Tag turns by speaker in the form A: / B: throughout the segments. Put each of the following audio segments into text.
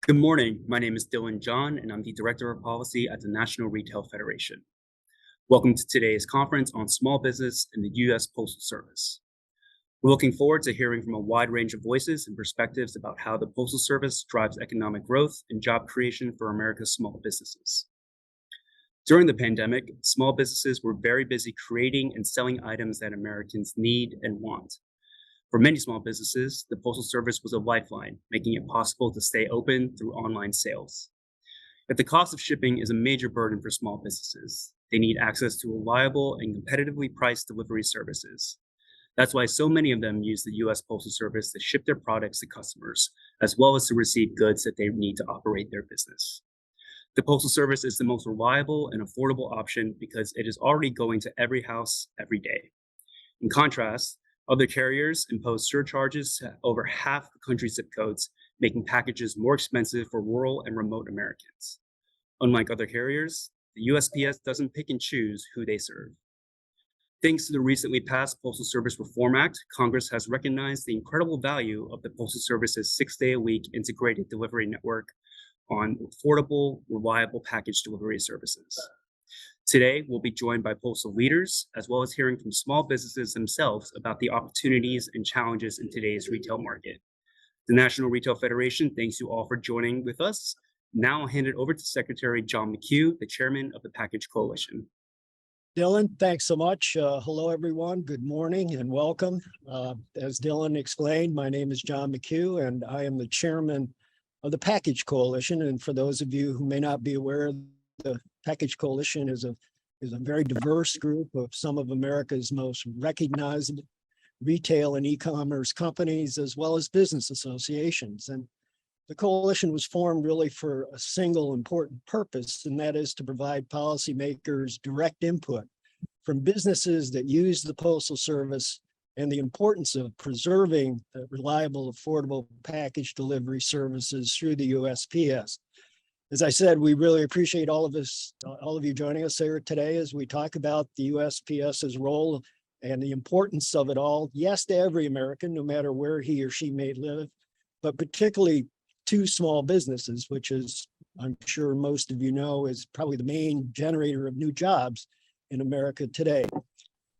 A: Good morning. My name is Dylan John, and I'm the Director of Policy at the National Retail Federation. Welcome to today's conference on small business and the U.S. Postal Service. We're looking forward to hearing from a wide range of voices and perspectives about how the Postal Service drives economic growth and job creation for America's small businesses. During the pandemic, small businesses were very busy creating and selling items that Americans need and want. For many small businesses, the Postal Service was a lifeline, making it possible to stay open through online sales. If the cost of shipping is a major burden for small businesses, they need access to reliable and competitively priced delivery services. That's why so many of them use the U.S. Postal Service to ship their products to customers, as well as to receive goods that they need to operate their business. The Postal Service is the most reliable and affordable option because it is already going to every house every day. In contrast, other carriers impose surcharges to over half the country's zip codes, making packages more expensive for rural and remote Americans. Unlike other carriers, the USPS doesn't pick and choose who they serve. Thanks to the recently passed Postal Service Reform Act, Congress has recognized the incredible value of the Postal Service's 6-day-a-week integrated delivery network on affordable, reliable package delivery services. Today, we'll be joined by postal leaders, as well as hearing from small businesses themselves about the opportunities and challenges in today's retail market. The National Retail Federation thanks you all for joining with us. Now I'll hand it over to Secretary John McHugh, the chairman of the Package Coalition.
B: Dylan, thanks so much. Hello, everyone. Good morning and welcome. As Dylan explained, my name is John McHugh, and I am the chairman of the Package Coalition. And for those of you who may not be aware, the Package Coalition is a very diverse group of some of America's most recognized retail and e-commerce companies, as well as business associations. And the coalition was formed really for a single important purpose, and that is to provide policymakers direct input from businesses that use the Postal Service and the importance of preserving reliable, affordable package delivery services through the USPS. As I said, we really appreciate all of you joining us here today as we talk about the USPS's role and the importance of it all. Yes, to every American, no matter where he or she may live, but particularly to small businesses, which is, I'm sure most of you know, is probably the main generator of new jobs in America today.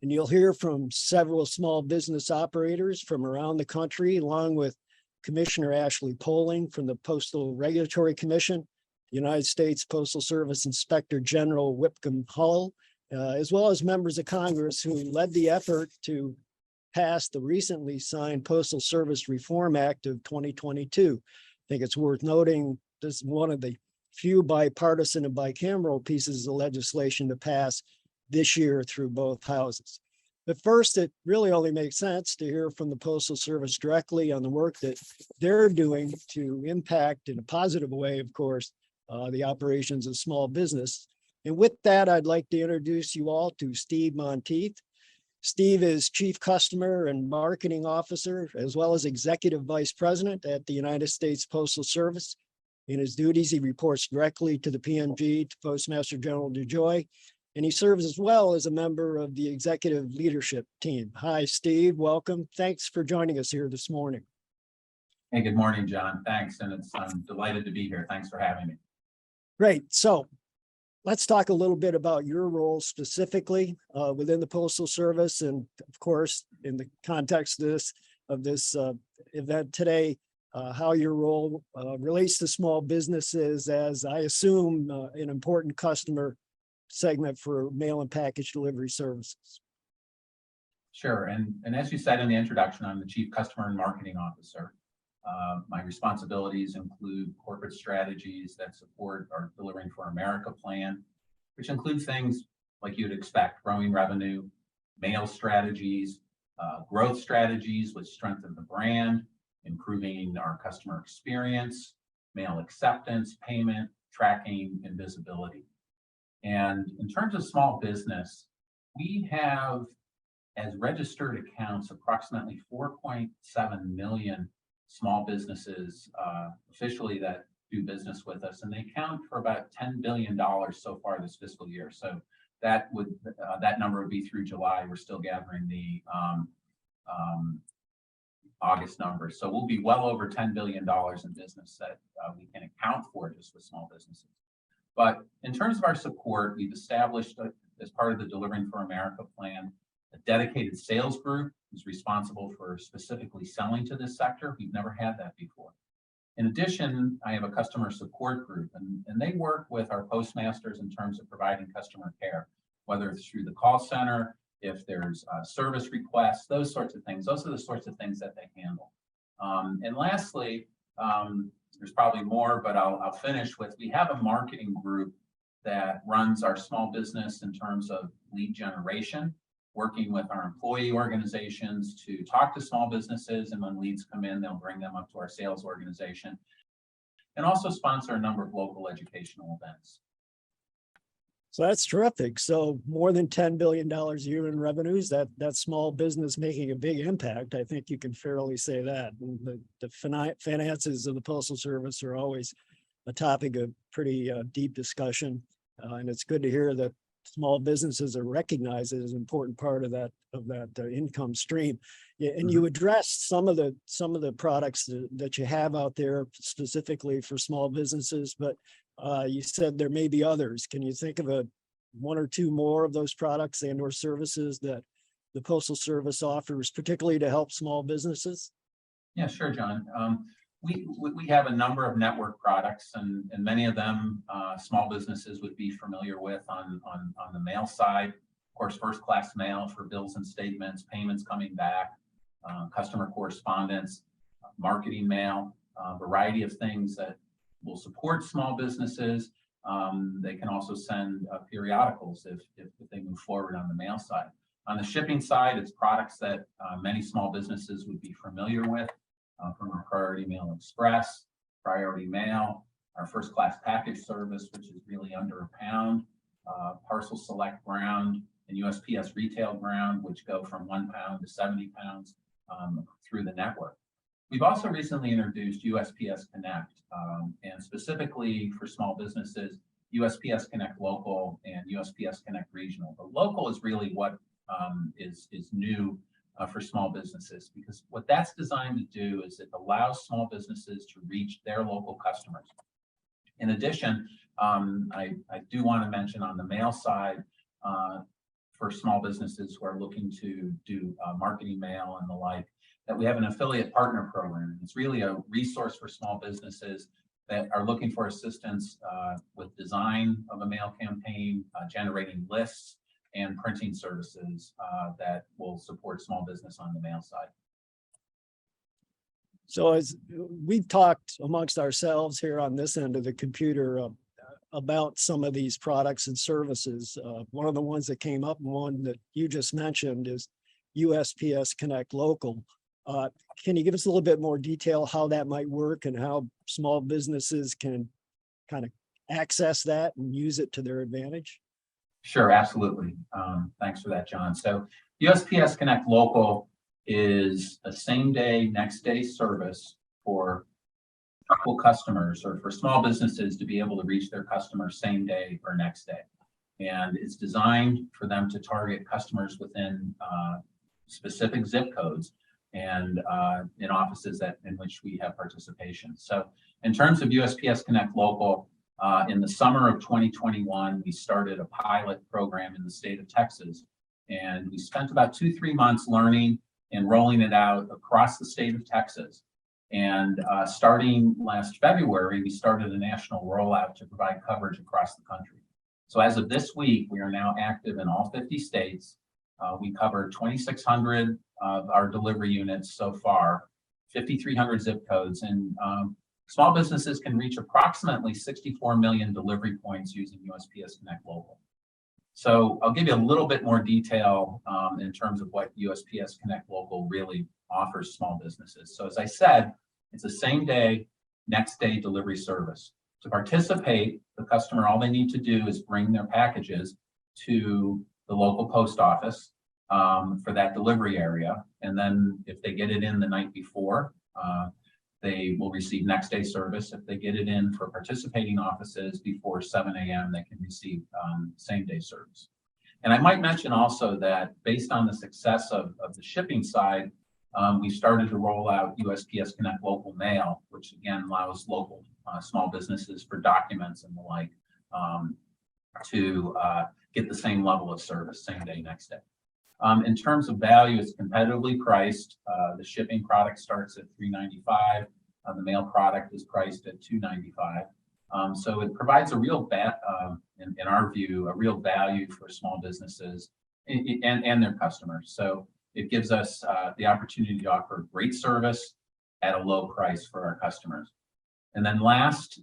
B: And you'll hear from several small business operators from around the country, along with Commissioner Ashley Poling from the Postal Regulatory Commission, United States Postal Service Inspector General Whitcomb Hull, as well as members of Congress who led the effort to pass the recently signed Postal Service Reform Act of 2022. I think it's worth noting this is one of the few bipartisan and bicameral pieces of legislation to pass this year through both houses. But first, it really only makes sense to hear from the Postal Service directly on the work that they're doing to impact in a positive way, of course, the operations of small business. And with that, I'd like to introduce you all to Steve Monteith. Steve is Chief Customer and Marketing Officer, as well as Executive Vice President at the United States Postal Service. In his duties, he reports directly to the PMG, to Postmaster General DeJoy, and he serves as well as a member of the executive leadership team. Hi, Steve, welcome. Thanks for joining us here this morning.
C: Hey, good morning, John. Thanks, and I'm delighted to be here. Thanks for having me.
B: Great. So let's talk a little bit about your role specifically within the Postal Service, and of course, in the context of this event today, how your role relates to small businesses as, I assume, an important customer segment for mail and package delivery services.
C: Sure, and as you said in the introduction, I'm the Chief Customer and Marketing Officer. My responsibilities include corporate strategies that support our Delivering for America plan, which includes things like you'd expect: growing revenue, mail strategies, growth strategies which strengthen the brand, improving our customer experience, mail acceptance, payment, tracking, and visibility. And in terms of small business, we have, as registered accounts, approximately 4.7 million small businesses officially that do business with us, and they count for about $10 billion so far this fiscal year. So that number would be through July. We're still gathering the August numbers. So we'll be well over $10 billion in business that we can account for just with small businesses. But in terms of our support, we've established, as part of the Delivering for America plan, a dedicated sales group who's responsible for specifically selling to this sector. We've never had that before. In addition, I have a customer support group, and they work with our postmasters in terms of providing customer care, whether it's through the call center, if there's service requests, those sorts of things. Those are the sorts of things that they handle. And lastly, there's probably more, but I'll finish with, we have a marketing group that runs our small business in terms of lead generation, working with our employee organizations to talk to small businesses, and when leads come in, they'll bring them up to our sales organization, and also sponsor a number of local educational events.
B: So that's terrific. So more than $10 billion a year in revenues, that small business making a big impact. I think you can fairly say that. And the finances of the Postal Service are always a topic of pretty deep discussion. And it's good to hear that small businesses are recognized as an important part of that income stream. Yeah, and you addressed some of the products that you have out there specifically for small businesses, but you said there may be others. Can you think of one or two more of those products and or services that the Postal Service offers, particularly to help small businesses?
C: Yeah, sure, John. We have a number of network products, and many of them small businesses would be familiar with on the mail side. Of course, first class mail for bills and statements, payments coming back, customer correspondence, marketing mail, a variety of things that will support small businesses. They can also send periodicals if they move forward on the mail side. On the shipping side, it's products that many small businesses would be familiar with, from our Priority Mail Express, Priority Mail, our first class package service, which is really under a pound, Parcel Select Ground, and USPS Retail Ground, which go from 1 pound to 70 pounds through the network. We've also recently introduced USPS Connect, and specifically for small businesses, USPS Connect Local and USPS Connect Regional. The local is really what is new for small businesses, because what that's designed to do is it allows small businesses to reach their local customers. In addition, I do want to mention on the mail side, for small businesses who are looking to do marketing mail and the like, that we have an affiliate partner program. It's really a resource for small businesses that are looking for assistance with design of a mail campaign, generating lists, and printing services that will support small business on the mail side.
B: So as we've talked amongst ourselves here on this end of the computer about some of these products and services, one of the ones that came up, one that you just mentioned, is USPS Connect Local. Can you give us a little bit more detail how that might work and how small businesses can kind of access that and use it to their advantage?
C: Sure, absolutely. Thanks for that, John. So USPS Connect Local is a same day, next day service for local customers, or for small businesses to be able to reach their customers same day or next day. And it's designed for them to target customers within specific zip codes and in offices in which we have participation. So in terms of USPS Connect Local, in the summer of 2021, we started a pilot program in the state of Texas, and we spent about 2-3 months learning and rolling it out across the state of Texas. And starting last February, we started a national rollout to provide coverage across the country. So as of this week, we are now active in all 50 states. We covered 2,600 of our delivery units so far, 5,300 zip codes, and small businesses can reach approximately 64 million delivery points using USPS Connect Local. So I'll give you a little bit more detail in terms of what USPS Connect Local really offers small businesses. So as I said, it's a same day, next day delivery service. To participate, the customer, all they need to do is bring their packages to the local post office for that delivery area. And then if they get it in the night before, they will receive next day service. If they get it in for participating offices before 7 a.m., they can receive same day service. And I might mention also that based on the success of the shipping side, We started to roll out USPS Connect Local Mail, which again allows local small businesses for documents and the like to get the same level of service, same day, next day. In terms of value, it's competitively priced. The shipping product starts at $3.95. The mail product is priced at $2.95. So it provides a real, in our view, a real value for small businesses and their customers. So it gives us the opportunity to offer great service at a low price for our customers. And then last,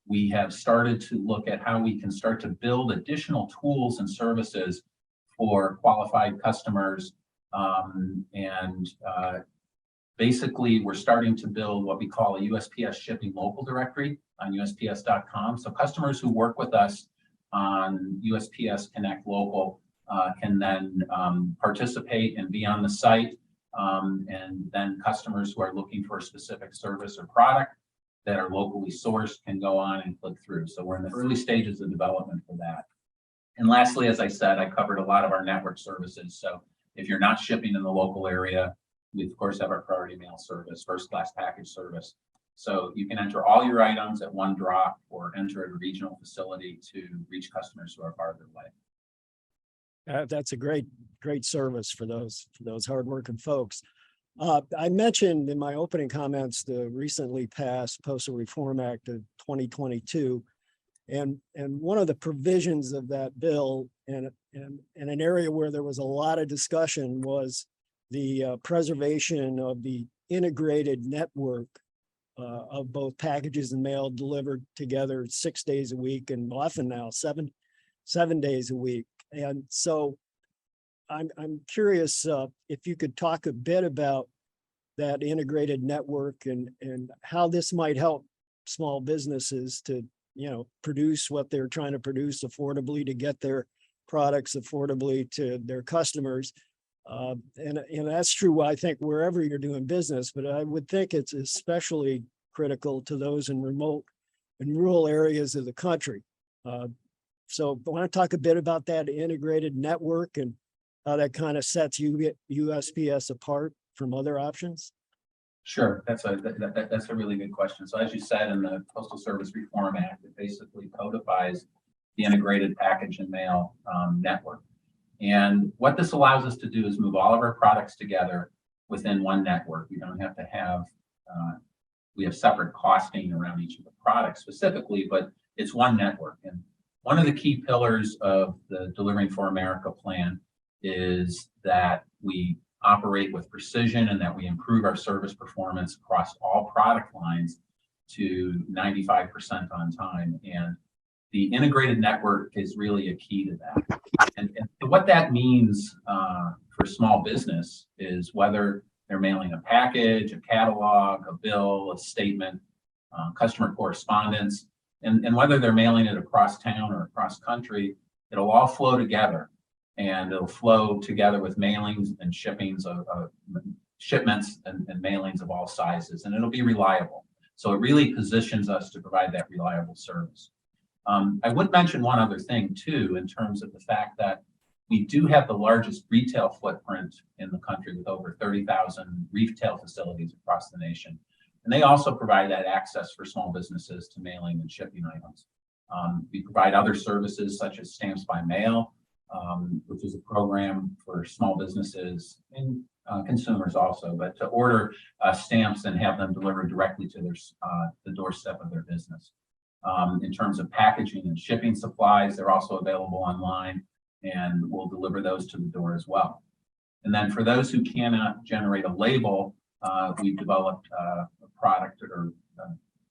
C: we have started to look at how we can start to build additional tools and services for qualified customers. Basically, we're starting to build what we call a USPS shipping local directory on USPS.com. So customers who work with us on USPS Connect Local can then participate and be on the site. And then customers who are looking for a specific service or product that are locally sourced can go on and click through. So we're in the early stages of development for that. And lastly, as I said, I covered a lot of our network services. So if you're not shipping in the local area, we of course have our priority mail service, first class package service. So you can enter all your items at one drop or enter at a regional facility to reach customers who are farther away.
B: That's a great service for those hardworking folks. I mentioned in my opening comments the recently passed Postal Reform Act of 2022, and one of the provisions of that bill, and an area where there was a lot of discussion, was the preservation of the integrated network of both packages and mail delivered together 6 days a week, and often now seven days a week. And so I'm curious if you could talk a bit about that integrated network and how this might help small businesses to, produce what they're trying to produce affordably, to get their products affordably to their customers. And that's true, I think, wherever you're doing business, but I would think it's especially critical to those in remote and rural areas of the country. So I want to talk a bit about that integrated network and how that kind of sets USPS apart from other options.
C: Sure, that's a really good question. So as you said, in the Postal Service Reform Act, it basically codifies the integrated package and mail network. And what this allows us to do is move all of our products together within one network. We don't have to have, we have separate costing around each of the products specifically, but it's one network. And one of the key pillars of the Delivering for America plan is that we operate with precision and that we improve our service performance across all product lines to 95% on time. And the integrated network is really a key to that. And what that means for small business is whether they're mailing a package, a catalog, a bill, a statement, customer correspondence, and whether they're mailing it across town or across country, it'll all flow together. And it'll flow together with mailings and shipments and mailings of all sizes, and it'll be reliable. So it really positions us to provide that reliable service. I would mention one other thing too, in terms of the fact that we do have the largest retail footprint in the country with over 30,000 retail facilities across the nation. And they also provide that access for small businesses to mailing and shipping items. We provide other services such as Stamps by Mail, which is a program for small businesses and consumers also, but to order stamps and have them delivered directly to the doorstep of their business. In terms of packaging and shipping supplies, they're also available online, and we'll deliver those to the door as well. And then for those who cannot generate a label, we've developed a product or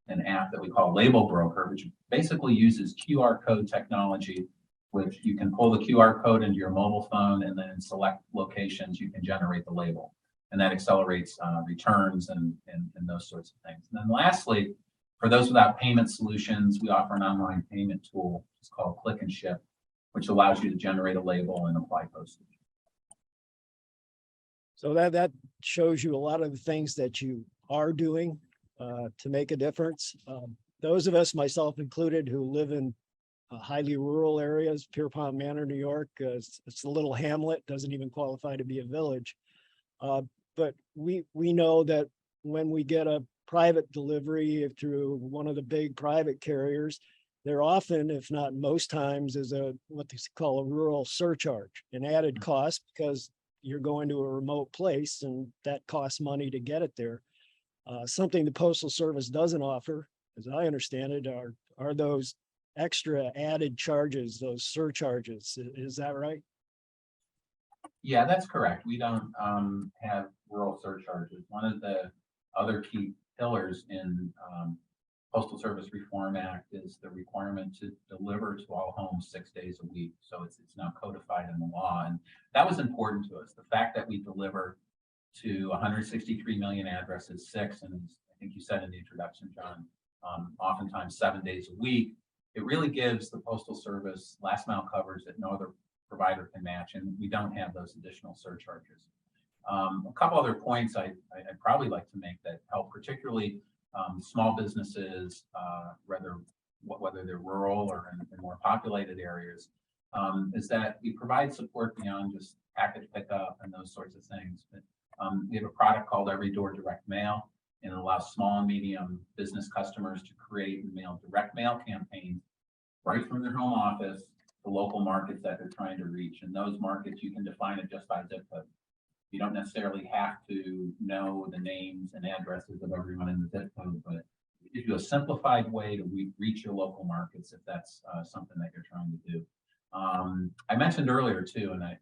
C: an app that we call Label Broker, which basically uses QR code technology, which you can pull the QR code into your mobile phone, and then in select locations, you can generate the label. And that accelerates returns and those sorts of things. And then lastly, for those without payment solutions, we offer an online payment tool. It's called Click and Ship, which allows you to generate a label and apply postage.
B: So that shows you a lot of the things that you are doing to make a difference. Those of us, myself included, who live in highly rural areas, Pierpont Manor, New York, it's a little hamlet, doesn't even qualify to be a village. but we know that when we get a private delivery through one of the big private carriers, there often, if not most times, is a what they call a rural surcharge, an added cost because you're going to a remote place and that costs money to get it there. Something the Postal Service doesn't offer, as I understand it, are those extra added charges, those surcharges. Is that right?
C: Yeah, that's correct. We don't have rural surcharges. One of the other key pillars in Postal Service Reform Act is the requirement to deliver to all homes 6 days a week. So it's now codified in the law, and that was important to us. The fact that we deliver to 163 million addresses, and I think you said in the introduction, John, oftentimes 7 days a week. It really gives the Postal Service last mile coverage that no other provider can match, and we don't have those additional surcharges. A couple other points I'd probably like to make that help, particularly small businesses, whether they're rural or in more populated areas, is that we provide support beyond just package pickup and those sorts of things. But we have a product called Every Door Direct Mail, and it allows small and medium business customers to create and mail direct mail campaigns right from their home office, the local markets that they're trying to reach. And those markets, you can define it just by zip code. You don't necessarily have to know the names and addresses of everyone in the zip code, but it gives you a simplified way to reach your local markets if that's something that you're trying to do. I mentioned earlier too, and I'd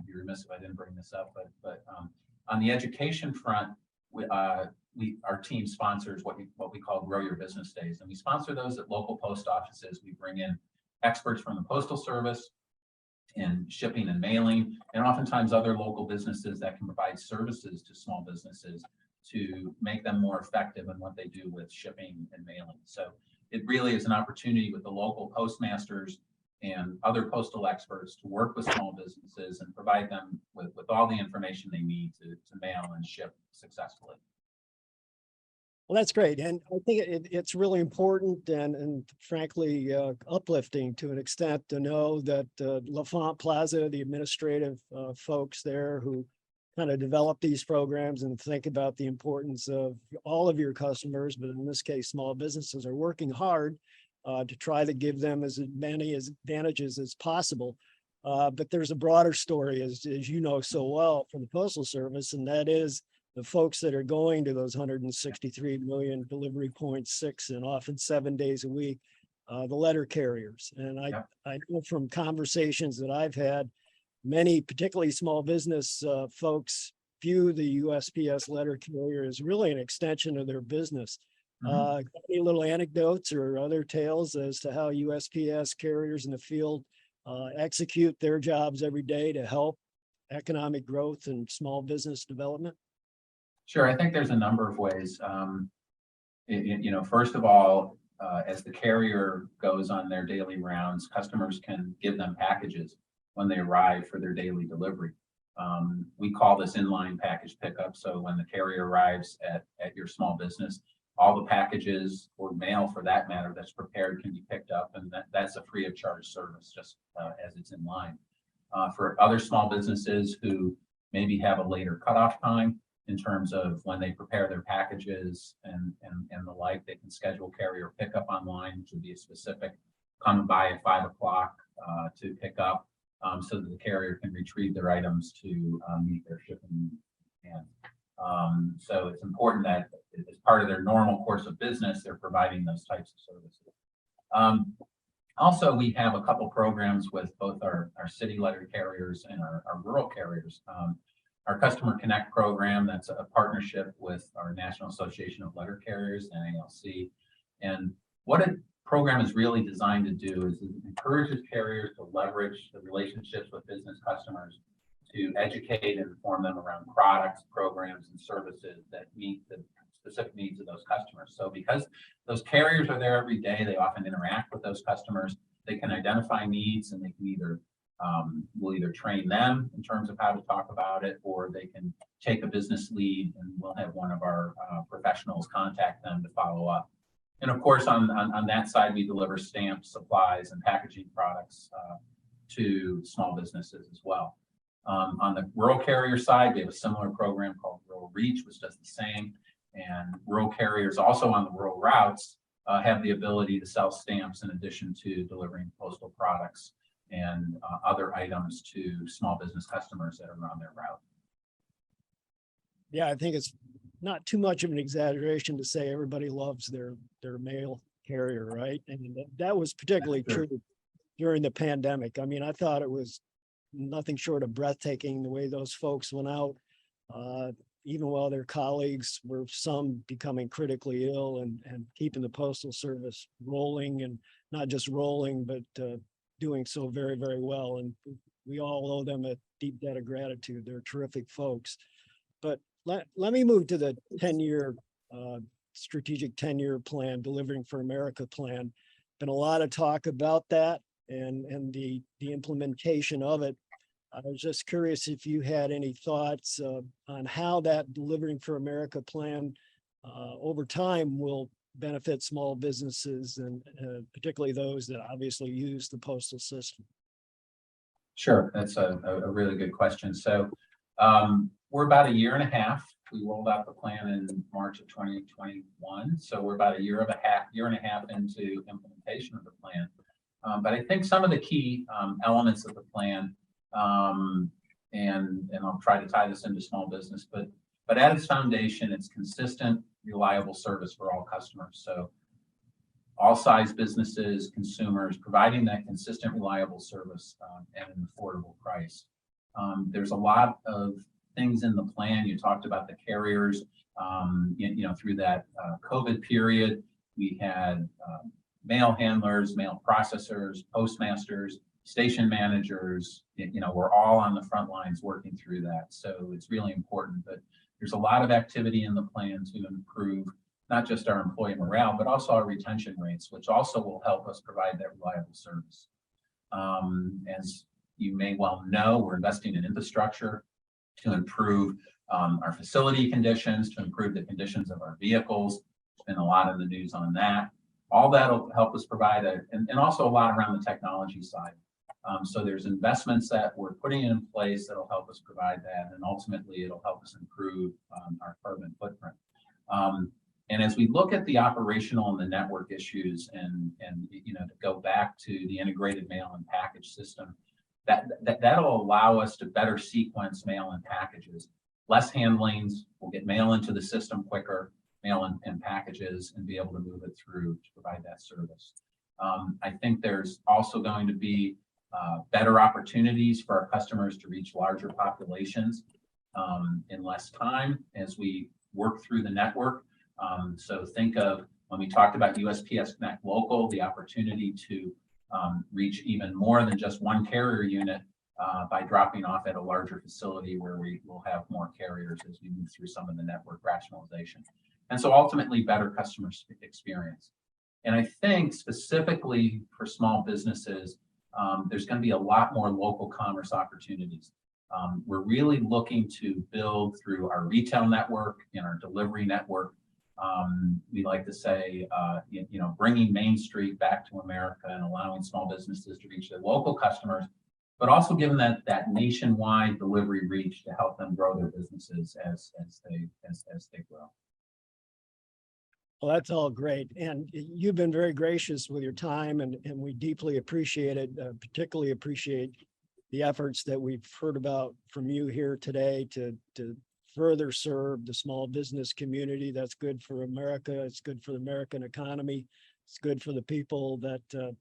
C: be remiss if I didn't bring this up, but on the education front, our team sponsors what we call Grow Your Business Days, and we sponsor those at local post offices. We bring in experts from the Postal Service in shipping and mailing, and oftentimes other local businesses that can provide services to small businesses to make them more effective in what they do with shipping and mailing. So it really is an opportunity with the local postmasters and other postal experts to work with small businesses and provide them with all the information they need to mail and ship successfully.
B: Well, that's great. And I think it's really important and frankly, uplifting to an extent to know that L'Enfant Plaza, the administrative folks there who kind of develop these programs and think about the importance of all of your customers, but in this case, small businesses, are working hard to try to give them as many advantages as possible. But there's a broader story, as you know so well, from the Postal Service, and that is the folks that are going to those 163 million delivery points 6 and often 7 days a week, the letter carriers. And I know from conversations that I've had, many, particularly small business folks, view the USPS letter carrier as really an extension of their business. Any little anecdotes or other tales as to how USPS carriers in the field execute their jobs every day to help economic growth and small business development?
C: Sure, I think there's a number of ways. First of all, as the carrier goes on their daily rounds, customers can give them packages when they arrive for their daily delivery. We call this inline package pickup. So when the carrier arrives at your small business, all the packages or mail for that matter that's prepared can be picked up, and that's a free of charge service, just as it's in line. For other small businesses who maybe have a later cutoff time in terms of when they prepare their packages and the like, they can schedule carrier pickup online, which would be a specific come by at 5 o'clock to pick up, so that the carrier can retrieve their items to meet their shipping demand. So it's important that as part of their normal course of business, they're providing those types of services. Also, we have a couple programs with both our city letter carriers and our rural carriers. Our Customer Connect program, that's a partnership with our National Association of Letter Carriers, NALC. And what a program is really designed to do is it encourages carriers to leverage the relationships with business customers to educate and inform them around products, programs, and services that meet the specific needs of those customers. So because those carriers are there every day, they often interact with those customers, they can identify needs, and they can we'll either train them in terms of how to talk about it, or they can take a business lead and we'll have one of our professionals contact them to follow up. And of course, on that side, we deliver stamps, supplies, and packaging products to small businesses as well. On the rural carrier side, we have a similar program called Reach, which does the same. And rural carriers also on the rural routes have the ability to sell stamps in addition to delivering postal products and other items to small business customers that are on their route.
B: Yeah, I think it's not too much of an exaggeration to say everybody loves their mail carrier, right? And that was particularly
C: Sure.
B: true during the pandemic. I mean, I thought it was nothing short of breathtaking the way those folks went out, even while their colleagues were some becoming critically ill, and keeping the Postal Service rolling, and not just rolling, but doing so very, very well. And we all owe them a deep debt of gratitude. They're terrific folks. But let me move to the 10-year strategic 10-year plan, Delivering for America plan. Been a lot of talk about that and the implementation of it. I was just curious if you had any thoughts on how that Delivering for America plan over time will benefit small businesses, and particularly those that obviously use the postal system.
C: Sure, that's a really good question. So we're about a year and a half. We rolled out the plan in March of 2021. So we're about a year and a half into implementation of the plan. But I think some of the key elements of the plan, and I'll try to tie this into small business, but at its foundation, it's consistent, reliable service for all customers. So all size businesses, consumers, providing that consistent, reliable service at an affordable price. There's a lot of things in the plan. You talked about the carriers. Through that COVID period, we had mail handlers, mail processors, postmasters, station managers. We're all on the front lines working through that. So it's really important. But there's a lot of activity in the plan to improve not just our employee morale, but also our retention rates, which also will help us provide that reliable service. As you may well know, we're investing in infrastructure to improve our facility conditions, to improve the conditions of our vehicles. There's been a lot of the news on that. All that will help us provide and also a lot around the technology side. So there's investments that we're putting in place that'll help us provide that, and ultimately it'll help us improve our carbon footprint. And as we look at the operational and the network issues, and to go back to the integrated mail and package system, that'll allow us to better sequence mail and packages. Less handlings, we'll get mail into the system quicker, mail and packages, and be able to move it through to provide that service. I think there's also going to be better opportunities for our customers to reach larger populations in less time as we work through the network. So think of when we talked about USPS Connect Local, the opportunity to reach even more than just one carrier unit by dropping off at a larger facility where we will have more carriers as we move through some of the network rationalization. And so ultimately better customer experience. And I think specifically for small businesses, there's going to be a lot more local commerce opportunities. We're really looking to build through our retail network and our delivery network. We like to say, bringing Main Street back to America and allowing small businesses to reach their local customers, but also giving that nationwide delivery reach to help them grow their businesses as they grow.
B: Well, that's all great. And you've been very gracious with your time, and we deeply appreciate it, particularly appreciate the efforts that we've heard about from you here today to further serve the small business community. That's good for America. It's good for the American economy. It's good for the people that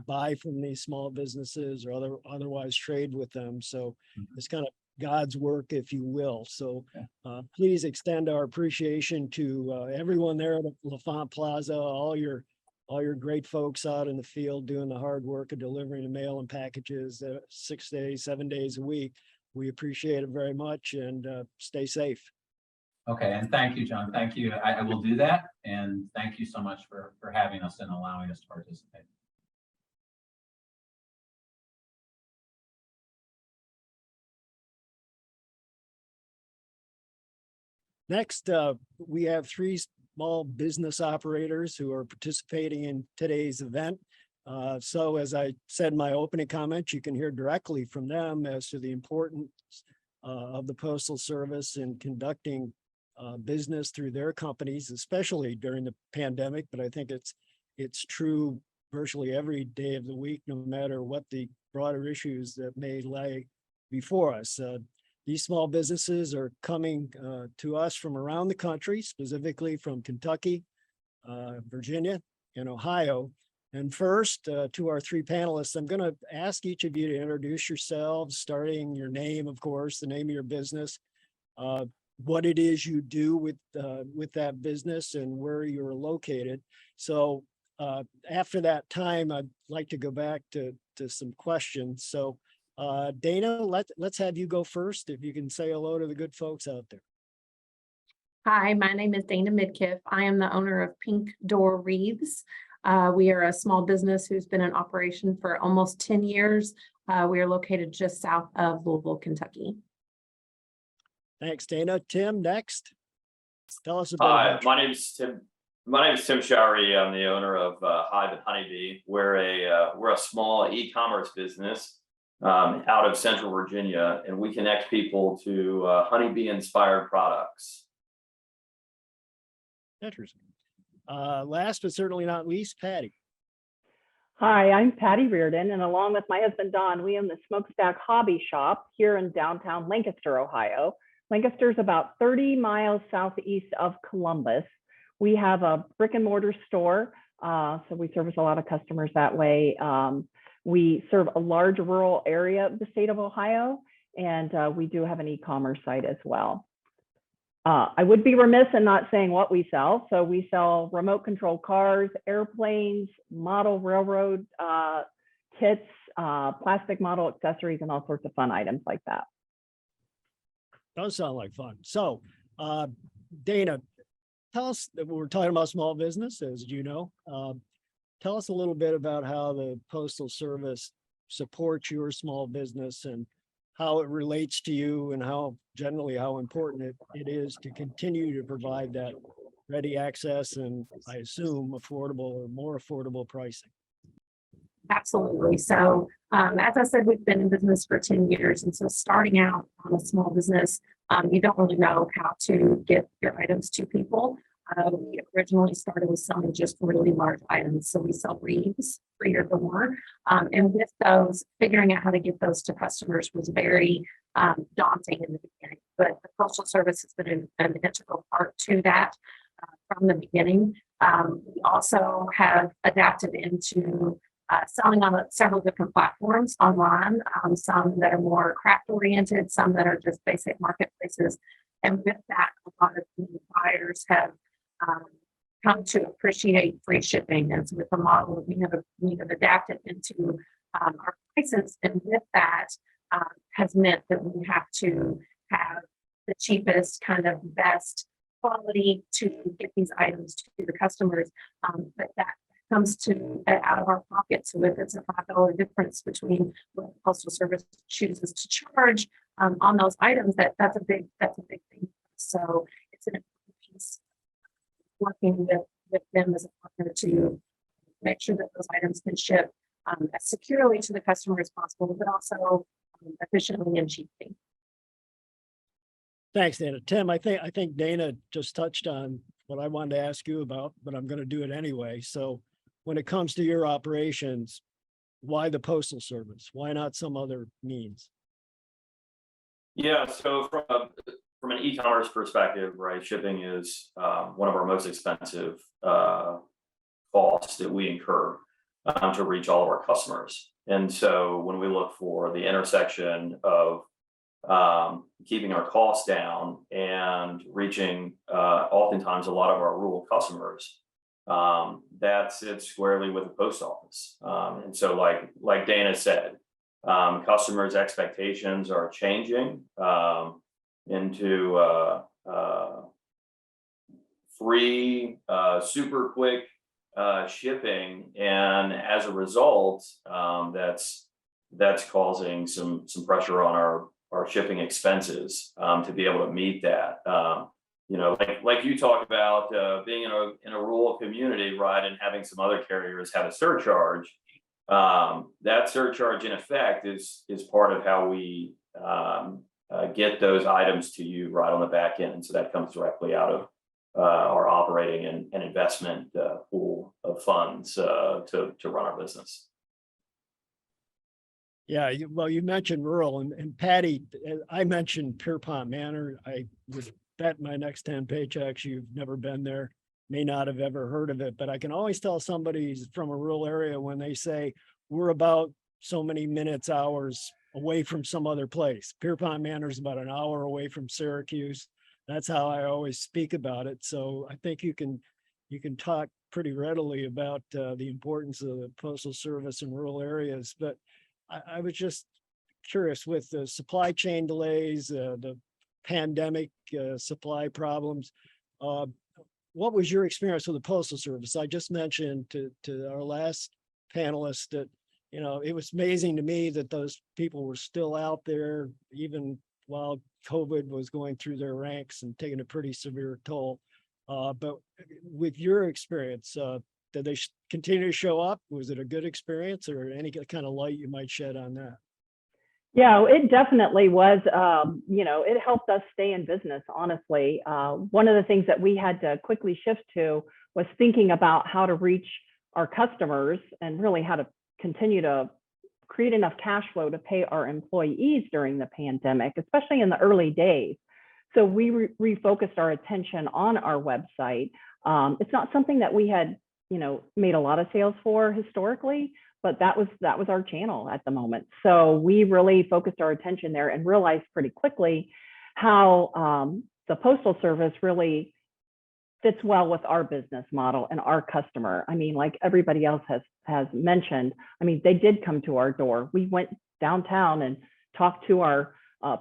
B: buy from these small businesses or otherwise trade with them. So it's kind of God's work, if you will. So please extend our appreciation to everyone there at L'Enfant Plaza, all your great folks out in the field doing the hard work of delivering the mail and packages 6 days, 7 days a week. We appreciate it very much, and stay safe.
C: Okay, and thank you, John. Thank you. I will do that, and thank you so much for having us and allowing us to participate.
B: Next, we have 3 small business operators who are participating in today's event. So as I said in my opening comments, you can hear directly from them as to the importance of the Postal Service in conducting business through their companies, especially during the pandemic. But I think it's true virtually every day of the week, no matter what the broader issues that may lay before us. These small businesses are coming to us from around the country, specifically from Kentucky, Virginia, and Ohio. And first, to our three panelists, I'm going to ask each of you to introduce yourselves, starting your name, of course, the name of your business, what it is you do with that business, and where you're located. So after that time, I'd like to go back to some questions. So Dana, let's have you go first, if you can say hello to the good folks out there.
D: Hi, my name is Dana Midkiff. I am the owner of Pink Door Wreaths. We are a small business who's been in operation for almost 10 years. We are located just south of Louisville, Kentucky.
B: Thanks, Dana. Tim, next. Tell us
E: Hi,
B: about
E: my name is Tim. My name is Tim Showery. I'm the owner of Hive and Honeybee. We're a small e-commerce business out of Central Virginia, and we connect people to honeybee-inspired products.
B: Interesting. Last but certainly not least, Patty.
F: Hi, I'm Patty Reardon, and along with my husband, Don, we own the Smokestack Hobby Shop here in downtown Lancaster, Ohio. Lancaster is about 30 miles southeast of Columbus. We have a brick and mortar store, so we service a lot of customers that way. We serve a large rural area of the state of Ohio, and we do have an e-commerce site as well. I would be remiss in not saying what we sell. So we sell remote control cars, airplanes, model railroad kits, plastic model accessories, and all sorts of fun items like that.
B: Does sound like fun. So Dana, tell us, we're talking about small business, as you know. Tell us a little bit about how the Postal Service supports your small business and how it relates to you, and how important it is to continue to provide that ready access and, I assume, affordable or more affordable pricing.
D: Absolutely. So as I said, we've been in business for 10 years. And so starting out on a small business, you don't really know how to get your items to people. We originally started with selling just really large items. So we sell wreaths, 3 or more. And with those, figuring out how to get those to customers was very daunting in the beginning. But the Postal Service has been an integral part to that from the beginning. We also have adapted into selling on several different platforms online, some that are more craft oriented, some that are just basic marketplaces. And with that, a lot of buyers have come to appreciate free shipping. And so with the model, we have adapted into our prices. And with that has meant that we have to have the cheapest, kind of best quality to get these items to the customers. But that comes to out of our pocket. So if it's a $5 difference between what the Postal Service chooses to charge on those items, that's a big thing. So it's an important piece working with them as a partner to make sure that those items can ship as securely to the customer as possible, but also efficiently and cheaply.
B: Thanks, Dana. Tim, I think Dana just touched on what I wanted to ask you about, but I'm going to do it anyway. So when it comes to your operations, why the Postal Service? Why not some other means?
E: Yeah, so from an e-commerce perspective, right, shipping is one of our most expensive costs that we incur to reach all of our customers. And so when we look for the intersection of keeping our costs down and reaching oftentimes a lot of our rural customers, that sits squarely with the post office. And so like Dana said, customers' expectations are changing into free, super quick shipping, and as a result, that's causing some pressure on our shipping expenses to be able to meet that. You know, like you talked about being in a rural community, right, and having some other carriers have a surcharge. That surcharge, in effect, is part of how we get those items to you right on the back end. So that comes directly out of our operating and investment pool of funds to run our business.
B: Yeah, well, you mentioned rural and Patty, I mentioned Pierpont Manor. I would bet my next 10 paychecks you've never been there, may not have ever heard of it, but I can always tell somebody's from a rural area when they say we're about so many minutes, hours away from some other place. Pierpont Manor is about an hour away from Syracuse. That's how I always speak about it. So I think you can talk pretty readily about the importance of the Postal Service in rural areas. But I was just curious with the supply chain delays, the pandemic supply problems. What was your experience with the Postal Service? I just mentioned to our last panelist that, you know, it was amazing to me that those people were still out there, even while COVID was going through their ranks and taking a pretty severe toll. But with your experience, did they continue to show up? Was it a good experience, or any kind of light you might shed on that?
F: Yeah, it definitely was. You know, it helped us stay in business, honestly. One of the things that we had to quickly shift to was thinking about how to reach our customers and really how to continue to create enough cash flow to pay our employees during the pandemic, especially in the early days. So we refocused our attention on our website. It's not something that we had, you know, made a lot of sales for historically, but that was our channel at the moment. So we really focused our attention there and realized pretty quickly how the Postal Service really fits well with our business model and our customer. I mean, like everybody else has mentioned, I mean, they did come to our door. We went downtown and talked to our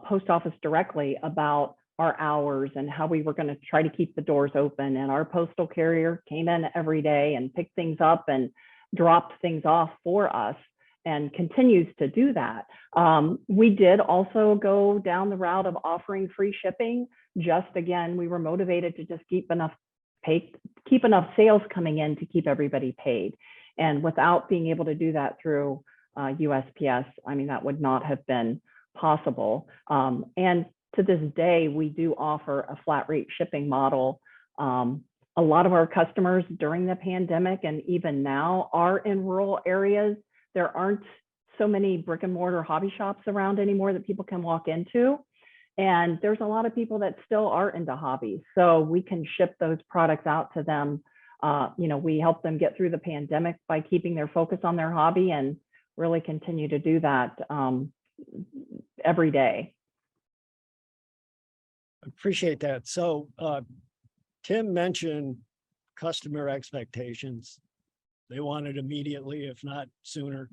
F: post office directly about our hours and how we were going to try to keep the doors open. And our postal carrier came in every day and picked things up and dropped things off for us and continues to do that. We did also go down the route of offering free shipping. Just again, we were motivated to just keep enough sales coming in to keep everybody paid. And without being able to do that through USPS, I mean, that would not have been possible. And to this day, we do offer a flat rate shipping model. A lot of our customers during the pandemic and even now are in rural areas. There aren't so many brick and mortar hobby shops around anymore that people can walk into. And there's a lot of people that still are into hobbies. So we can ship those products out to them. You know, we help them get through the pandemic by keeping their focus on their hobby and really continue to do that every day.
B: Appreciate that. So Tim mentioned customer expectations. They want it immediately, if not sooner.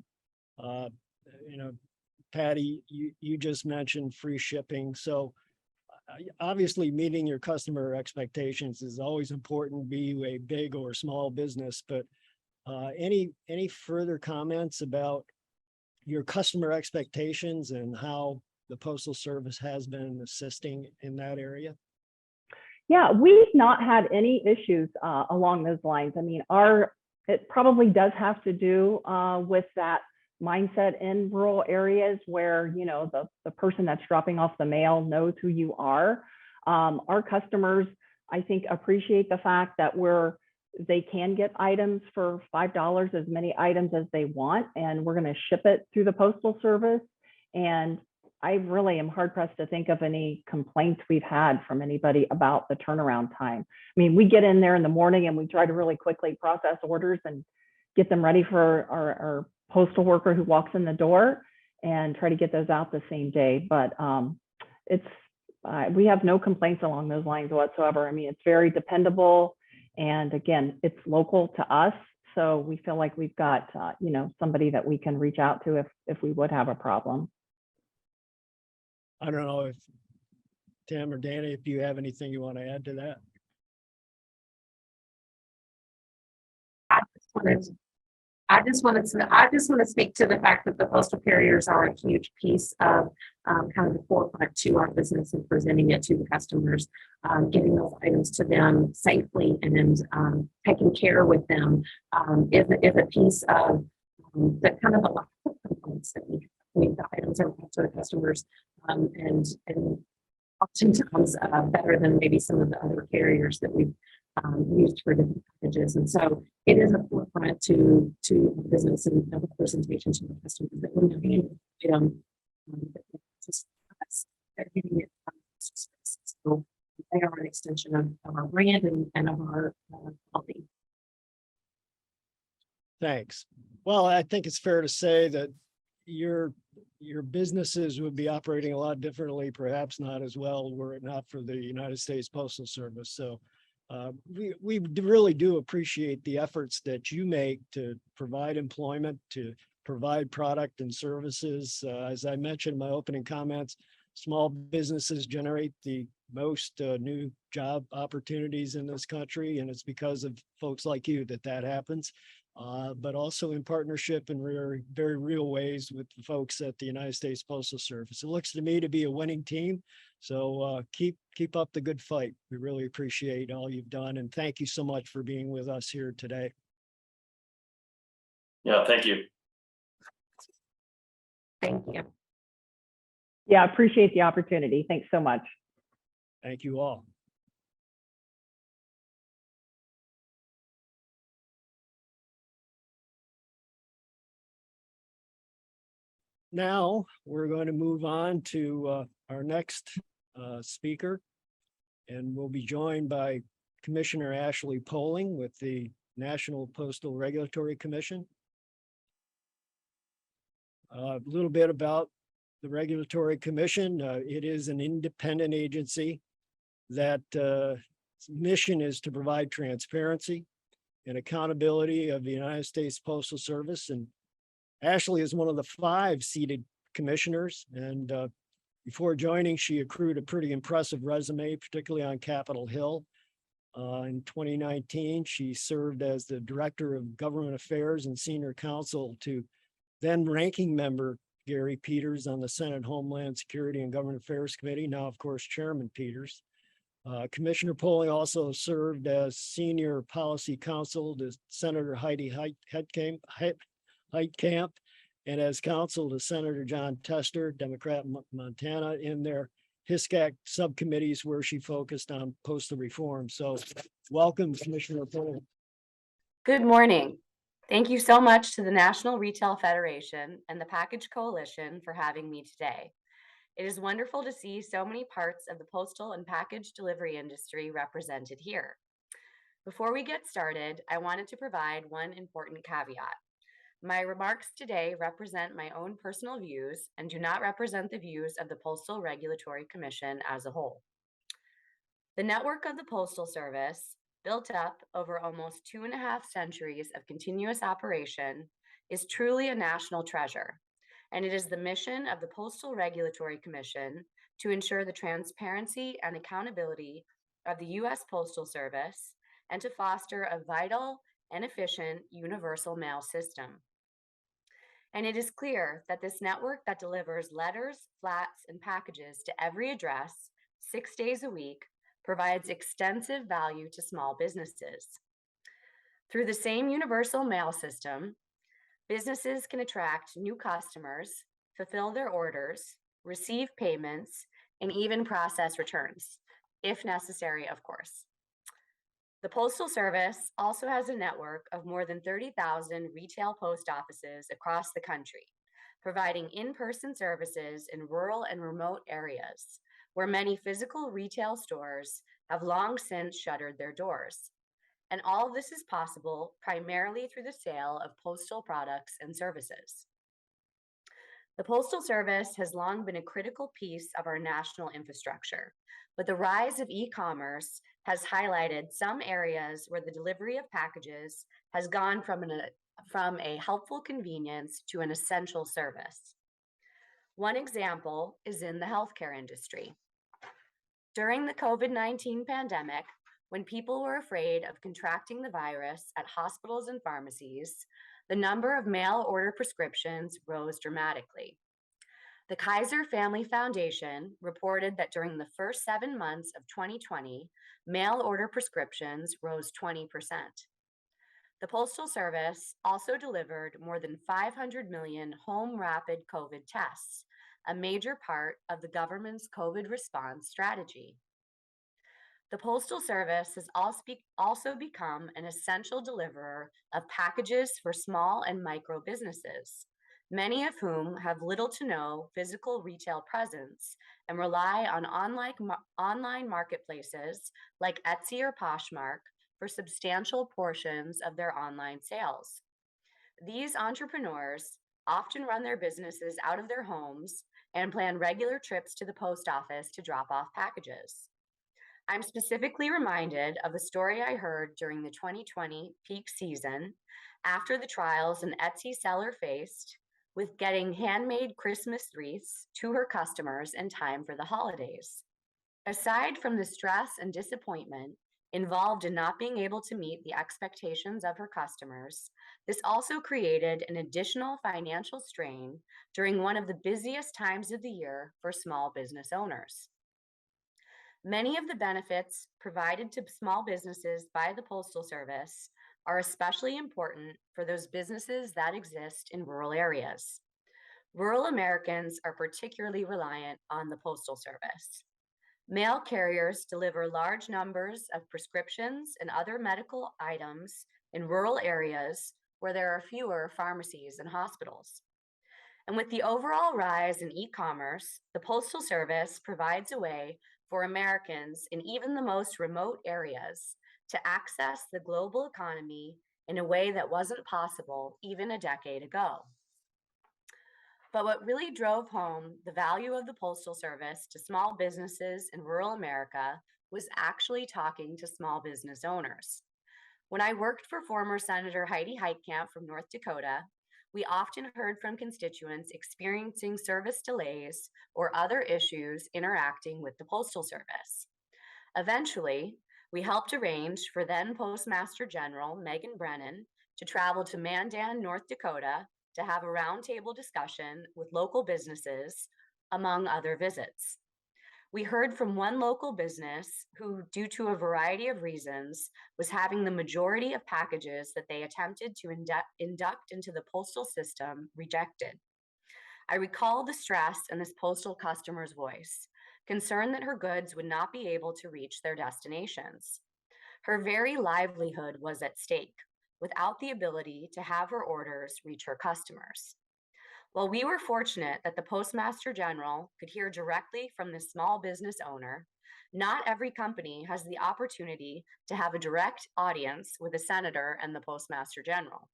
B: You know, Patty, you just mentioned free shipping. So obviously meeting your customer expectations is always important, be you a big or small business, but any further comments about your customer expectations and how the Postal Service has been assisting in that area?
F: Yeah, we've not had any issues along those lines. I mean, it probably does have to do with that mindset in rural areas where, you know, the person that's dropping off the mail knows who you are. Our customers, I think, appreciate the fact that they can get items for $5, as many items as they want, and we're going to ship it through the Postal Service. And I really am hard pressed to think of any complaints we've had from anybody about the turnaround time. I mean, we get in there in the morning and we try to really quickly process orders and get them ready for our postal worker who walks in the door and try to get those out the same day. But we have no complaints along those lines whatsoever. I mean, it's very dependable. And again, it's local to us. So we feel like we've got, you know, somebody that we can reach out to if we would have a problem.
B: I don't know if Tim or Danny, if you have anything you want to add to that.
D: I just wanted to speak to the fact that the postal carriers are a huge piece of kind of the forefront to our business and presenting it to the customers, getting those items to them safely and then taking care with them is a piece of the kind of a lot of complaints that we the items are brought to the customers and oftentimes better than maybe some of the other carriers that we've used for different packages. And so it is a forefront to business and a presentation to the customers that we're having an item. They're getting it. So they are an extension of our brand and of our quality.
B: Thanks. Well, I think it's fair to say that your businesses would be operating a lot differently, perhaps not as well, were it not for the United States Postal Service. So we really do appreciate the efforts that you make to provide employment, to provide product and services. As I mentioned in my opening comments, small businesses generate the most new job opportunities in this country, and it's because of folks like you that happens. But also in partnership in very, very real ways with the folks at the United States Postal Service. It looks to me to be a winning team. So keep up the good fight. We really appreciate all you've done. And thank you so much for being with us here today.
E: Yeah, thank you.
D: Thank you.
F: Yeah, appreciate the opportunity. Thanks so much.
B: Thank you all. Now we're going to move on to our next speaker, and we'll be joined by Commissioner Ashley Poling with the National Postal Regulatory Commission. A little bit about the Regulatory Commission. It is an independent agency that mission is to provide transparency and accountability of the United States Postal Service. And Ashley is one of the 5 seated commissioners. And before joining, she accrued a pretty impressive resume, particularly on Capitol Hill. In 2019, she served as the Director of Government Affairs and Senior Counsel to then Ranking Member Gary Peters on the Senate Homeland Security and Government Affairs Committee, now, of course, Chairman Peters. Commissioner Poling also served as Senior Policy Counsel to Senator Heidi Heitkamp, and as counsel to Senator John Tester, Democrat Montana, in their HISCAC subcommittees where she focused on postal reform. So welcome, Commissioner Poling.
G: Good morning. Thank you so much to the National Retail Federation and the Package Coalition for having me today. It is wonderful to see so many parts of the postal and package delivery industry represented here. Before we get started, I wanted to provide one important caveat. My remarks today represent my own personal views and do not represent the views of the Postal Regulatory Commission as a whole. The network of the Postal Service, built up over almost 2.5 centuries of continuous operation, is truly a national treasure, and it is the mission of the Postal Regulatory Commission to ensure the transparency and accountability of the U.S. Postal Service and to foster a vital and efficient universal mail system. And it is clear that this network that delivers letters, flats, and packages to every address 6 days a week provides extensive value to small businesses. Through the same universal mail system, businesses can attract new customers, fulfill their orders, receive payments, and even process returns, if necessary, of course. The Postal Service also has a network of more than 30,000 retail post offices across the country, providing in-person services in rural and remote areas, where many physical retail stores have long since shuttered their doors. And all of this is possible primarily through the sale of postal products and services. The Postal Service has long been a critical piece of our national infrastructure, but the rise of e-commerce has highlighted some areas where the delivery of packages has gone from a helpful convenience to an essential service. One example is in the healthcare industry. During the COVID-19 pandemic, when people were afraid of contracting the virus at hospitals and pharmacies, the number of mail order prescriptions rose dramatically. The Kaiser Family Foundation reported that during the first 7 months of 2020, mail order prescriptions rose 20%. The Postal Service also delivered more than 500 million home rapid COVID tests, a major part of the government's COVID response strategy. The Postal Service has also become an essential deliverer of packages for small and micro businesses, many of whom have little to no physical retail presence and rely on online marketplaces like Etsy or Poshmark for substantial portions of their online sales. These entrepreneurs often run their businesses out of their homes and plan regular trips to the post office to drop off packages. I'm specifically reminded of a story I heard during the 2020 peak season after the trials an Etsy seller faced with getting handmade Christmas wreaths to her customers in time for the holidays. Aside from the stress and disappointment involved in not being able to meet the expectations of her customers, this also created an additional financial strain during one of the busiest times of the year for small business owners. Many of the benefits provided to small businesses by the Postal Service are especially important for those businesses that exist in rural areas. Rural Americans are particularly reliant on the Postal Service. Mail carriers deliver large numbers of prescriptions and other medical items in rural areas where there are fewer pharmacies and hospitals. And with the overall rise in e-commerce, the Postal Service provides a way for Americans in even the most remote areas to access the global economy in a way that wasn't possible even a decade ago. But what really drove home the value of the Postal Service to small businesses in rural America was actually talking to small business owners. When I worked for former Senator Heidi Heitkamp from North Dakota, we often heard from constituents experiencing service delays or other issues interacting with the Postal Service. Eventually, we helped arrange for then Postmaster General Megan Brennan to travel to Mandan, North Dakota to have a roundtable discussion with local businesses, among other visits. We heard from one local business who, due to a variety of reasons, was having the majority of packages that they attempted to induct into the postal system rejected. I recall the stress in this postal customer's voice, concerned that her goods would not be able to reach their destinations. Her very livelihood was at stake, without the ability to have her orders reach her customers. While we were fortunate that the Postmaster General could hear directly from the small business owner, not every company has the opportunity to have a direct audience with a senator and the Postmaster General.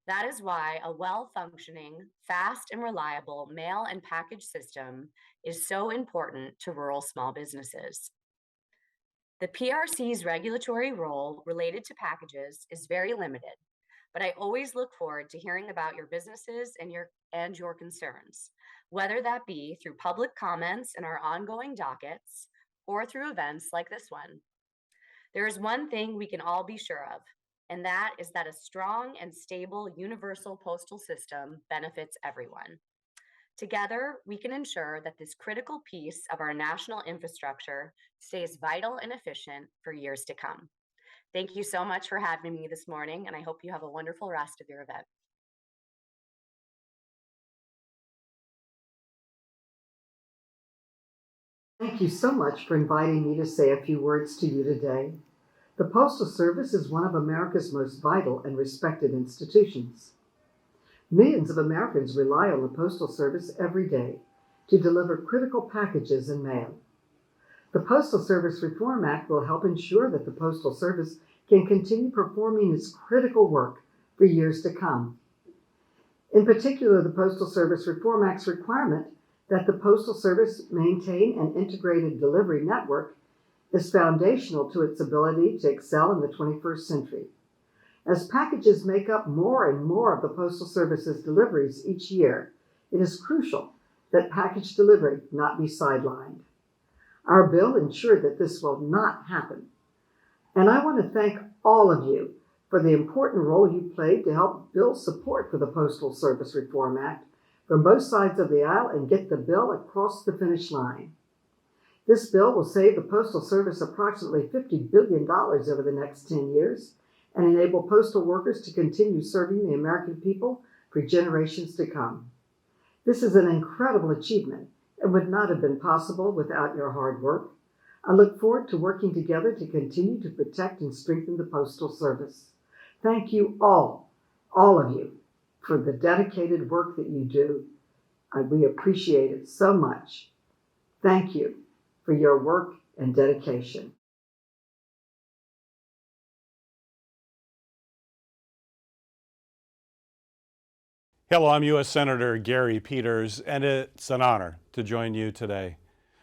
G: That is why a well-functioning, fast and reliable mail and package system is so important to rural small businesses. The PRC's regulatory role related to packages is very limited, but I always look forward to hearing about your businesses and your concerns, whether that be through public comments in our ongoing dockets or through events like this one. There is one thing we can all be sure of, and that is that a strong and stable universal postal system benefits everyone. Together, we can ensure that this critical piece of our national infrastructure stays vital and efficient for years to come. Thank you so much for having me this morning, and I hope you have a wonderful rest of your event.
H: Thank you so much for inviting me to say a few words to you today. The Postal Service is one of America's most vital and respected institutions. Millions of Americans rely on the Postal Service every day to deliver critical packages and mail. The Postal Service Reform Act will help ensure that the Postal Service can continue performing its critical work for years to come. In particular, the Postal Service Reform Act's requirement that the Postal Service maintain an integrated delivery network is foundational to its ability to excel in the 21st century. As packages make up more and more of the Postal Service's deliveries each year, it is crucial that package delivery not be sidelined. Our bill ensured that this will not happen. And I want to thank all of you for the important role you played to help build support for the Postal Service Reform Act from both sides of the aisle and get the bill across the finish line. This bill will save the Postal Service approximately $50 billion over the next 10 years and enable postal workers to continue serving the American people for generations to come. This is an incredible achievement and would not have been possible without your hard work. I look forward to working together to continue to protect and strengthen the Postal Service. Thank you all of you, for the dedicated work that you do. We appreciate it so much. Thank you for your work and dedication.
I: Hello, I'm U.S. Senator Gary Peters, and it's an honor to join you today.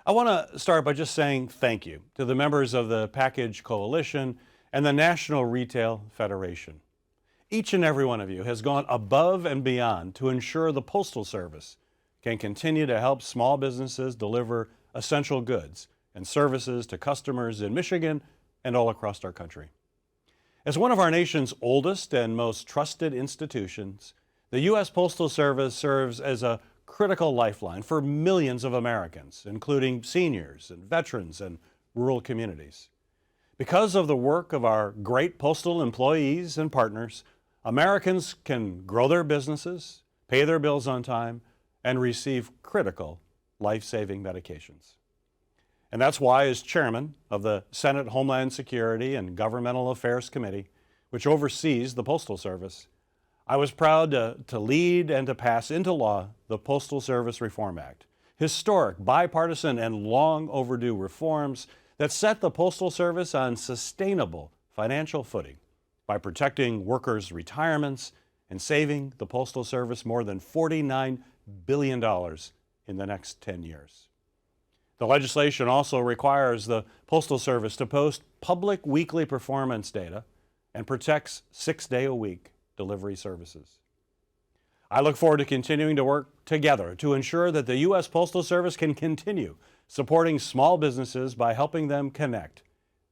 I: I want to start by just saying thank you to the members of the Package Coalition and the National Retail Federation. Each and every one of you has gone above and beyond to ensure the Postal Service can continue to help small businesses deliver essential goods and services to customers in Michigan and all across our country. As one of our nation's oldest and most trusted institutions, the U.S. Postal Service serves as a critical lifeline for millions of Americans, including seniors and veterans and rural communities. Because of the work of our great postal employees and partners, Americans can grow their businesses, pay their bills on time, and receive critical life-saving medications. And that's why, as chairman of the Senate Homeland Security and Governmental Affairs Committee, which oversees the Postal Service, I was proud to lead and to pass into law the Postal Service Reform Act, historic, bipartisan, and long overdue reforms that set the Postal Service on sustainable financial footing by protecting workers' retirements and saving the Postal Service more than $49 billion in the next 10 years. The legislation also requires the Postal Service to post public weekly performance data and protects 6-day-a-week delivery services. I look forward to continuing to work together to ensure that the U.S. Postal Service can continue supporting small businesses by helping them connect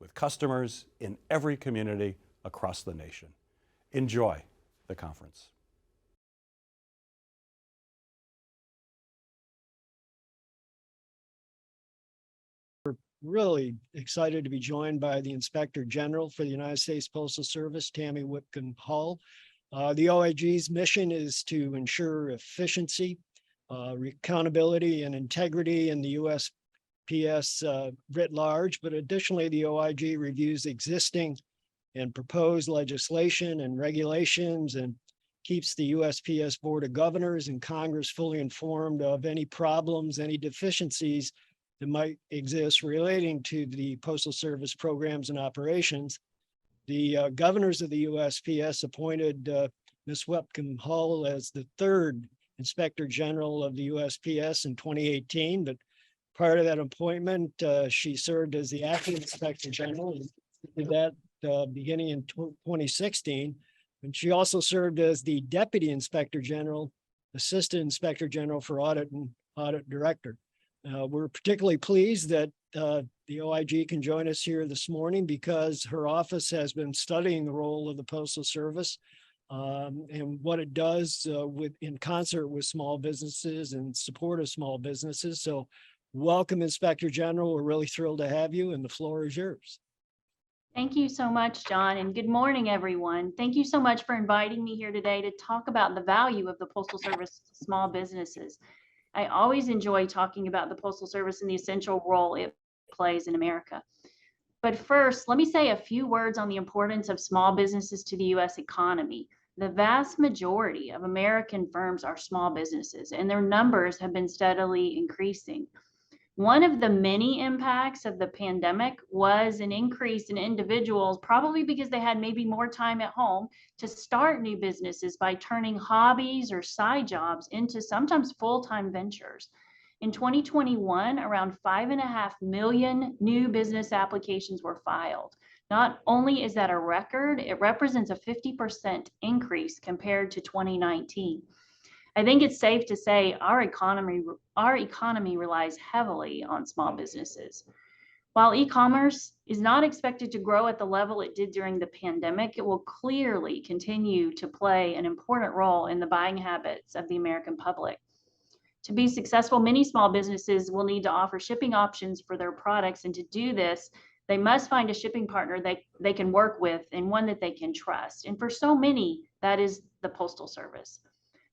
I: with customers in every community across the nation. Enjoy the conference.
B: Really excited to be joined by the Inspector General for the United States Postal Service, Tammy Whitcomb Hull. The OIG's mission is to ensure efficiency, accountability, and integrity in the USPS writ large, but additionally, the OIG reviews existing and proposed legislation and regulations and keeps the USPS Board of Governors and Congress fully informed of any problems, any deficiencies that might exist relating to the Postal Service programs and operations. The governors of the USPS appointed Ms. Whitcomb Hull as the third Inspector General of the USPS in 2018, but prior to that appointment, she served as the acting Inspector General and did that beginning in 2016. And she also served as the Deputy Inspector General, Assistant Inspector General for Audit and Audit Director. We're particularly pleased that the OIG can join us here this morning because her office has been studying the role of the Postal Service and what it does in concert with small businesses and support of small businesses. So welcome, Inspector General. We're really thrilled to have you, and the floor is yours.
J: Thank you so much, John, and good morning, everyone. Thank you so much for inviting me here today to talk about the value of the Postal Service to small businesses. I always enjoy talking about the Postal Service and the essential role it plays in America. But first, let me say a few words on the importance of small businesses to the U.S. economy. The vast majority of American firms are small businesses, and their numbers have been steadily increasing. One of the many impacts of the pandemic was an increase in individuals, probably because they had maybe more time at home to start new businesses by turning hobbies or side jobs into sometimes full-time ventures. In 2021, around 5.5 million new business applications were filed. Not only is that a record, it represents a 50% increase compared to 2019. I think it's safe to say our economy relies heavily on small businesses. While e-commerce is not expected to grow at the level it did during the pandemic, it will clearly continue to play an important role in the buying habits of the American public. To be successful, many small businesses will need to offer shipping options for their products, and to do this, they must find a shipping partner they can work with and one that they can trust. And for so many, that is the Postal Service.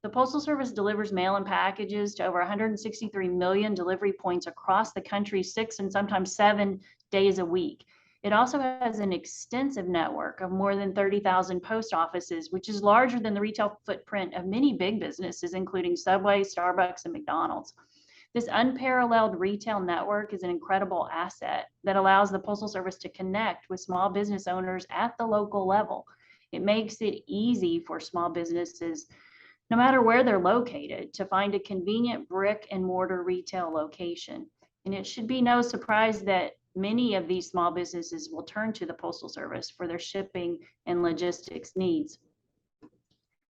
J: The Postal Service delivers mail and packages to over 163 million delivery points across the country, 6 and sometimes 7 days a week. It also has an extensive network of more than 30,000 post offices, which is larger than the retail footprint of many big businesses, including Subway, Starbucks, and McDonald's. This unparalleled retail network is an incredible asset that allows the Postal Service to connect with small business owners at the local level. It makes it easy for small businesses, no matter where they're located, to find a convenient brick and mortar retail location. And it should be no surprise that many of these small businesses will turn to the Postal Service for their shipping and logistics needs.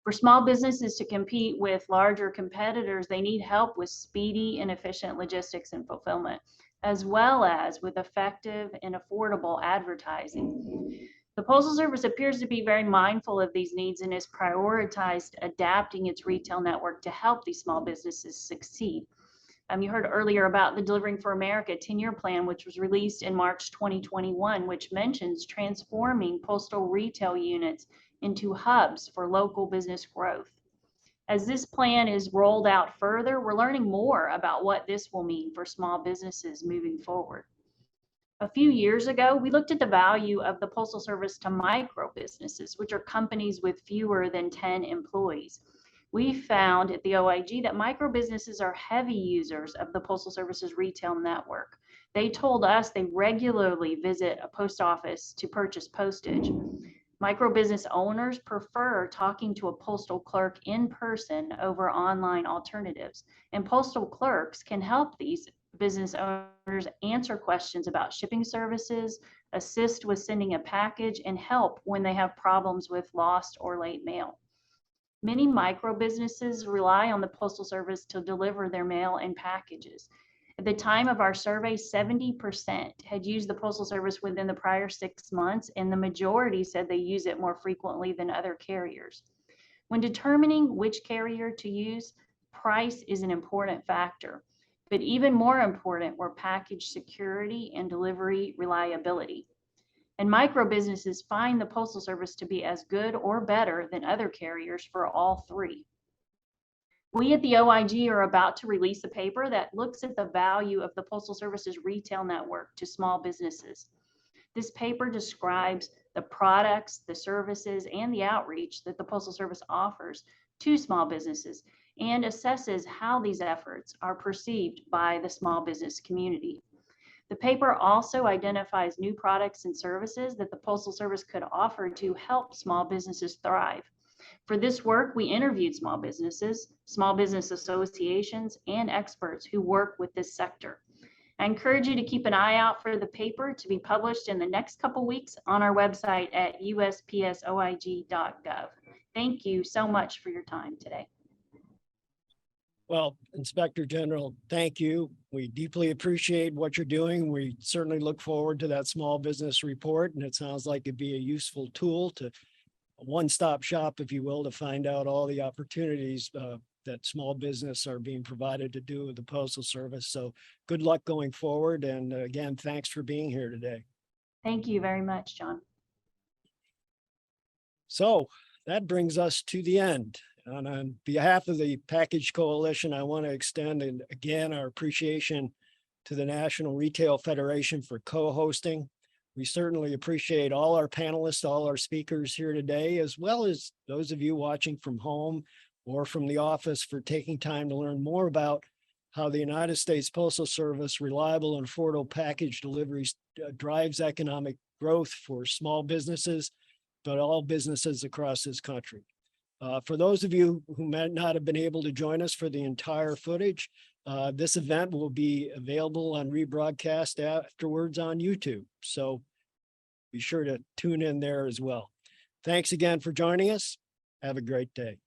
J: For small businesses to compete with larger competitors, they need help with speedy and efficient logistics and fulfillment, as well as with effective and affordable advertising. The Postal Service appears to be very mindful of these needs and has prioritized adapting its retail network to help these small businesses succeed. You heard earlier about the Delivering for America 10-year plan, which was released in March 2021, which mentions transforming postal retail units into hubs for local business growth. As this plan is rolled out further, we're learning more about what this will mean for small businesses moving forward. A few years ago, we looked at the value of the Postal Service to micro businesses, which are companies with fewer than 10 employees. We found at the OIG that micro businesses are heavy users of the Postal Service's retail network. They told us they regularly visit a post office to purchase postage. Micro business owners prefer talking to a postal clerk in person over online alternatives, and postal clerks can help these business owners answer questions about shipping services, assist with sending a package, and help when they have problems with lost or late mail. Many micro businesses rely on the Postal Service to deliver their mail and packages. At the time of our survey, 70% had used the Postal Service within the prior 6 months, and the majority said they use it more frequently than other carriers. When determining which carrier to use, price is an important factor, but even more important were package security and delivery reliability. And micro businesses find the Postal Service to be as good or better than other carriers for all three. We at the OIG are about to release a paper that looks at the value of the Postal Service's retail network to small businesses. This paper describes the products, the services, and the outreach that the Postal Service offers to small businesses and assesses how these efforts are perceived by the small business community. The paper also identifies new products and services that the Postal Service could offer to help small businesses thrive. For this work, we interviewed small businesses, small business associations, and experts who work with this sector. I encourage you to keep an eye out for the paper to be published in the next couple weeks on our website at uspsoig.gov. Thank you so much for your time today.
B: Well, Inspector General, thank you. We deeply appreciate what you're doing. We certainly look forward to that small business report, and it sounds like it'd be a useful tool, to a one-stop shop, if you will, to find out all the opportunities that small business are being provided to do with the Postal Service. So good luck going forward. And again, thanks for being here today.
J: Thank you very much, John.
B: So that brings us to the end. And on behalf of the Package Coalition, I want to extend again our appreciation to the National Retail Federation for co-hosting. We certainly appreciate all our panelists, all our speakers here today, as well as those of you watching from home or from the office, for taking time to learn more about how the United States Postal Service reliable and affordable package deliveries drives economic growth for small businesses, but all businesses across this country. For those of you who might not have been able to join us for the entire footage, this event will be available on rebroadcast afterwards on YouTube. So be sure to tune in there as well. Thanks again for joining us. Have a great day.